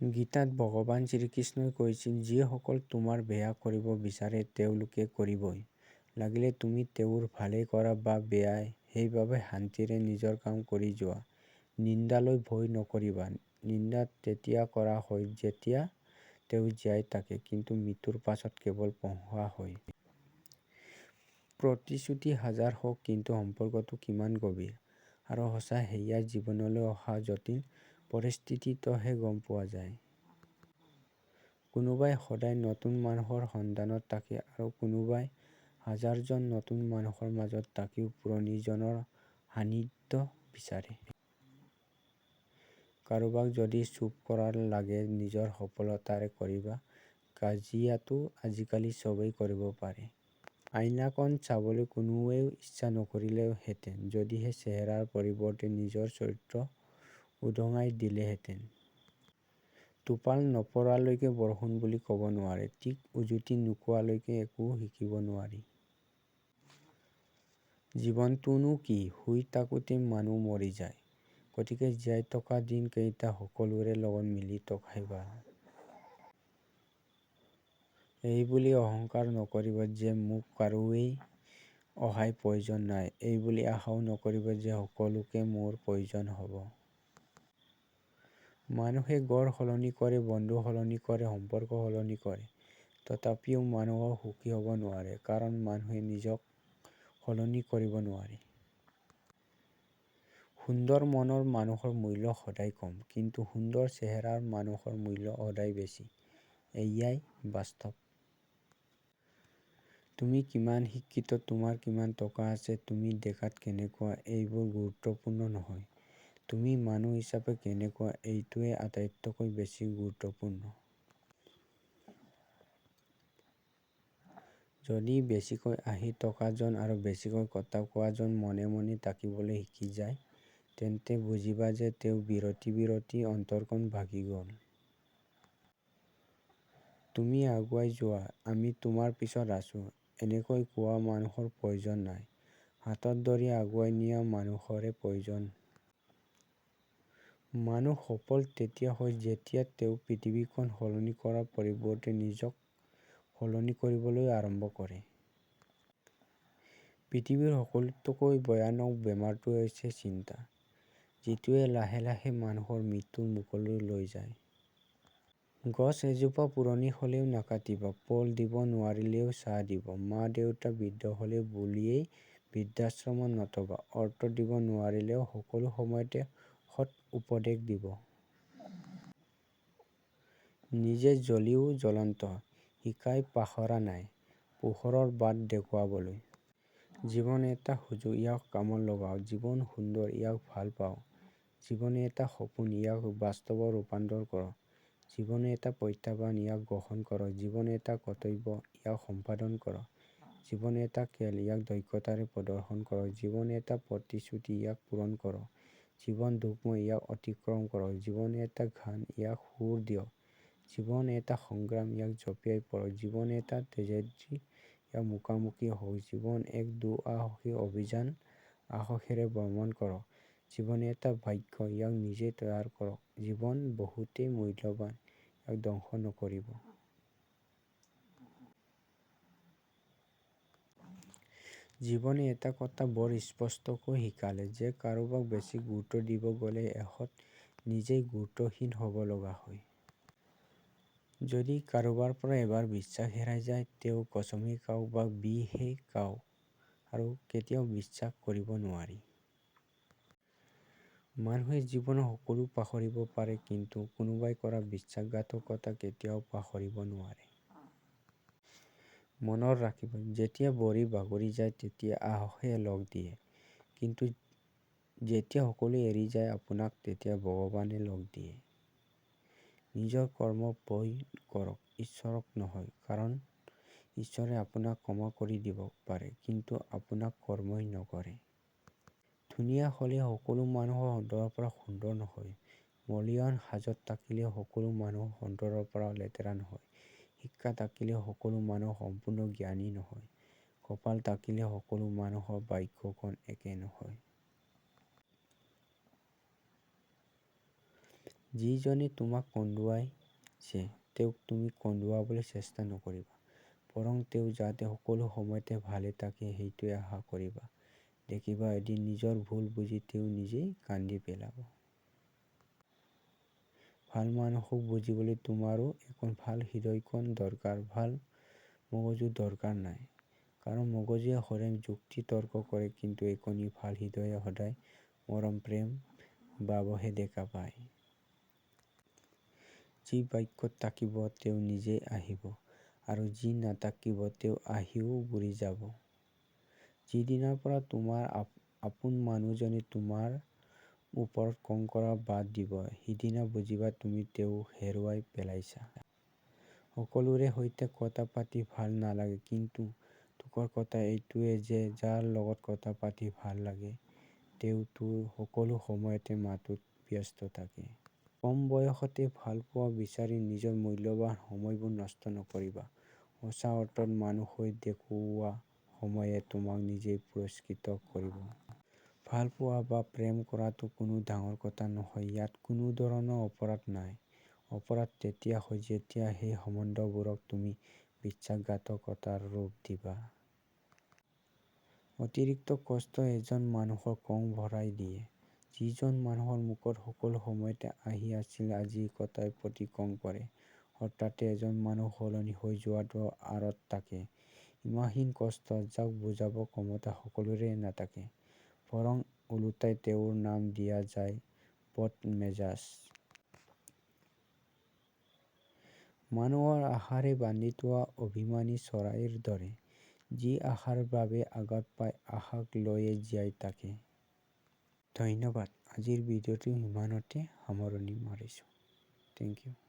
গীতাত ভগৱান শ্ৰীকৃষ্ণই কৈছিল, যিসকল তোমাৰ বেয়া কৰিব বিচাৰে তেওঁলোকে কৰিবই। লাগিলে তুমি তেওঁৰ ভালেই কৰা বা বেয়াই, সেইবাবে শান্তিৰে নিজৰ কাম কৰি যোৱা। নিন্দালৈ ভয় নকৰিবা। নিন্দা তেতিয়া কৰা হয় যেতিয়া তেওঁ জীয়াই থাকে, কিন্তু মৃত্যুৰ পাছত কেৱল পঢ়োৱা হয়। প্ৰতিশ্ৰুতি হাজাৰ হওক, কিন্তু সম্পৰ্কটো কিমান গভীৰ আৰু সঁচা সেয়া জীৱনলৈ অহা জটিল পৰিস্থিতিতহে গম পোৱা যায়। কোনোবাই সদায় নতুন মানুহৰ সন্ধানত থাকে আৰু কোনোবাই হাজাৰজন নতুন মানুহৰ মাজত থাকিও পুৰণিজনৰ সান্নিধ্য বিচাৰে। কাৰোবাক যদি চুপ কৰাৰ লাগে নিজৰ সফলতাৰে কৰিবা। কাজিয়াটো আজিকালি চবেই কৰিব পাৰে। আইনাখন চাবলৈ কোনোৱেও ইচ্ছা নকৰিলেহেঁতেন, যদিহে চেহেৰাৰ পৰিৱৰ্তে নিজৰ চৰিত্ৰ উদঙাই দিলেহেঁতেন। টোপাল নপৰালৈকে বৰষুণ বুলি ক'ব নোৱাৰে, ঠিক উজুতি নোকোৱালৈকে একো শিকিব নোৱাৰি। জীৱনটোনো কি, শুই থাকোঁতেই মানুহ মৰি যায়। গতিকে জীয়াই থকা দিন কেইটা সকলোৰে লগত মিলি থকাই ভাল। এইবুলি অহংকাৰ নকৰিবা যে মোক কাৰোৱেই সহায় প্ৰয়োজন নাই। এইবুলি আশাও নকৰিবা যে সকলোকে মোৰ প্ৰয়োজন হ'ব। মানুহে ঘৰ সলনি কৰে, বন্ধু সলনি কৰে, সম্পৰ্ক সলনি কৰে। তথাপিও মানুহ সুখী হ'ব নোৱাৰে, কাৰণ মানুহে নিজক সলনি কৰিব নোৱাৰে। সুন্দৰ মনৰ মানুহৰ মূল্য সদায় কম, কিন্তু সুন্দৰ চেহেৰাৰ মানুহৰ মূল্য সদায় বেছি। এয়াই বাস্তৱ। তুমি কিমান শিক্ষিত, তোমাৰ কিমান টকা আছে, তুমি দেখাত কেনেকুৱা, এইবোৰ গুৰুত্বপূৰ্ণ নহয়। তুমি মানুহ হিচাপে কেনেকুৱা, এইটোৱেই আটাইতকৈ বেছি গুৰুত্বপূৰ্ণ। যদি বেছিকৈ আহি থকাজন আৰু বেছিকৈ কথা কোৱাজন মনে মনে থাকিবলৈ শিকি যায়, তেন্তে বুজিবা যে তেওঁ বিৰতি অন্তৰখন ভাগি গ'ল। তুমি আগুৱাই যোৱা, আমি তোমাৰ পিছত আছো, এনেকৈ কোৱা মানুহৰ প্ৰয়োজন নাই। হাতত ধৰি আগুৱাই নিয়া মানুহৰহে প্ৰয়োজন। মানুহ সফল তেতিয়া হয় যেতিয়া তেওঁ পৃথিৱীখন সলনি কৰাৰ পৰিৱৰ্তে নিজক সলনি কৰিবলৈ আৰম্ভ কৰে। পৃথিৱীৰ সকলোতকৈ ভয়ানক বেমাৰটোৱেই হৈছে চিন্তা, যিটোৱে লাহে লাহে মানুহক মৃত্যুৰ মুখলৈ লৈ যায়। গছ এজোপা পুৰণি হ'লেও নাকাটিবা, ফল দিব নোৱাৰিলেও ছাঁ দিব, মা-দেউতা বৃদ্ধ হ'লে বুলিয়েই বৃদ্ধাশ্ৰমত নথবা, অৰ্থ দিব নোৱাৰিলেও সকলো সময়তে সৎ উপদেশ দিব। নিজে জ্বলিও জ্বলন্ত, শিখাই পাহৰা নাই, পোহৰৰ বাট দেখুৱাবলৈ। জীৱন এটা সুযোগ, ইয়াক কামত লগাওক। জীৱন সুন্দৰ, ইয়াক ভাল পাওক। জীৱন এটা সপোন, ইয়াক বাস্তৱত ৰূপান্তৰ কৰক। জীৱন এটা প্ৰত্যাহ্বান, ইয়াক গ্ৰহণ কৰক। জীৱন এটা কৰ্তব্য, ইয়াক সম্পাদন কৰক। জীৱন এটা খেল, ইয়াক দক্ষতাৰে প্ৰদৰ্শন কৰক। জীৱন এটা প্ৰতিশ্ৰুতি, ইয়াক পূৰণ কৰক। জীৱন দুঃখময়, ইয়াক অতিক্ৰম কৰক। জীৱন এটা গান, ইয়াক সুৰ দিয়ক। জীৱন এটা সংগ্ৰাম, ইয়াক জঁপিয়াই পৰক। জীৱন এটা ট্ৰেজেডী, ইয়াৰ মুখামুখি হওক। জীৱন এক দুঃসাহসী অভিযান, সাহসেৰে ভ্ৰমণ কৰক। জীৱন এটা ভাগ্য, ইয়াক নিজে তৈয়াৰ কৰক। জীৱন বহুতেই মূল্যৱান, ইয়াক ধ্বংস নকৰিব। জীৱনে এটা কথা বৰ স্পষ্টকৈ শিকালে যে কাৰোবাক বেছি গুৰুত্ব দিব গ'লে শেষত নিজেই গুৰুত্বহীন হ'ব লগা হয়। যদি কাৰোবাৰ পৰা এবাৰ বিশ্বাস হেৰাই যায়, তেওঁ কচমেই খাওক বা বিষেই খাওক আৰু কেতিয়াও বিশ্বাস কৰিব নোৱাৰি। মানুহে জীৱনত সকলো পাহৰিব পাৰে, কিন্তু কোনোবাই কৰা বিশ্বাসঘাতকতা কেতিয়াও পাহৰিব নোৱাৰে। মনত ৰাখিব, যেতিয়া ভৰি ভাগৰি যায় তেতিয়া সাহসে লগ দিয়ে, কিন্তু যেতিয়া সকলো এৰি যায় আপোনাক, তেতিয়া ভগৱানে লগ দিয়ে। নিজৰ কৰ্ম ভয় কৰক, ঈশ্বৰক নহয়, কাৰণ ঈশ্বৰে আপোনাক ক্ষমা কৰি দিব পাৰে, কিন্তু আপোনাক কৰ্মই নকৰে। ধুনীয়া হ'লে সকলো মানুহ অন্তৰৰ পৰা সুন্দৰ নহয়। মূল্যৱান সাজত থাকিলে সকলো মানুহ অন্তৰৰ পৰা লেতেৰা নহয়। শিক্ষা থাকিলে সকলো মানুহ সম্পূৰ্ণ জ্ঞানী নহয়। কপাল থাকিলে সকলো মানুহৰ ভাগ্যখন একে নহয়। যিজনে তোমাক কন্দুৱাইছে তেওঁক তুমি কন্দুৱাবলৈ চেষ্টা নকৰিবা, বৰং তেওঁ যাতে সকলো সময়তে ভালে থাকে সেইটোৱে আশা কৰিবা। দেখিবা এদিন নিজৰ ভুল বুজি তেওঁ নিজেই কান্দি পেলাব। ভাল মানুহক বুজিবলৈ তোমাৰো এখন ভাল হৃদয়কণ দৰকাৰ, ভাল মগজু দৰকাৰ নাই। কাৰণ মগজুৱে হৰেক যুক্তি তৰ্ক কৰে, কিন্তু এখনি ভাল হৃদয়ে সদায় মৰম প্ৰেম ভাৱহে দেখা পায়। যি ভাগ্যত থাকিব তেওঁ নিজে আহিব, আৰু যি নাথাকিব তেওঁ আহিও ঘূৰি যাব। যিদিনাৰ পৰা তোমাৰ আপোন মানুহজনে তোমাৰ ওপৰত খং কৰা বাদ দিব, সিদিনা বুজিবা তুমি তেওঁক হেৰুৱাই পেলাইছা। সকলোৰে সৈতে কথা পাতি ভাল নালাগে, কিন্তু দুখৰ কথা এইটোৱে যে যাৰ লগত কথা পাতি ভাল লাগে তেওঁতো সকলো সময়তে মাতোত ব্যস্ত থাকে। কম বয়সতে ভাল পোৱা বিচাৰি নিজৰ মূল্যৱান সময়বোৰ নষ্ট নকৰিবা। সঁচা অৰ্থত মানুহ হৈ দেখুওৱা সময়ে তোমাক নিজেই পুৰস্কৃত কৰিব। ভাল পোৱা বা প্ৰেম কৰাটো কোনো ডাঙৰ কথা নহয়। ইয়াত কোনো ধৰণৰ অপৰাধ নাই। অপৰাধ তেতিয়া হয় যেতিয়া সেই সম্বন্ধবোৰক তুমি বিশ্বাসঘাতকতাৰ ৰূপ দিবা। অতিৰিক্ত কষ্টই এজন মানুহৰ খং ভৰাই দিয়ে। যিজন মানুহৰ মুখত সকলো সময়তে হাঁহি আছিল আজি কথাই প্ৰতি খং কৰে। হঠাতে এজন মানুহ সলনি হৈ যোৱাটো আঁৰত থাকে সীমাহীন কষ্ট, যাক বুজাব ক্ষমতা সকলোৰে নাথাকে। বৰং ওলোটাই তেওঁৰ নাম দিয়া যায় বদমেজাজ। মানুহৰ আশাৰে বান্ধি থোৱা অভিমানী চৰাইৰ দৰে, যি আশাৰ বাবে আঘাত পায়, আশাক লৈয়ে জীয়াই থাকে। ধন্যবাদ। আজিৰ ভিডিঅ'টো ইমানতে সামৰণি মাৰিছোঁ। Thank U.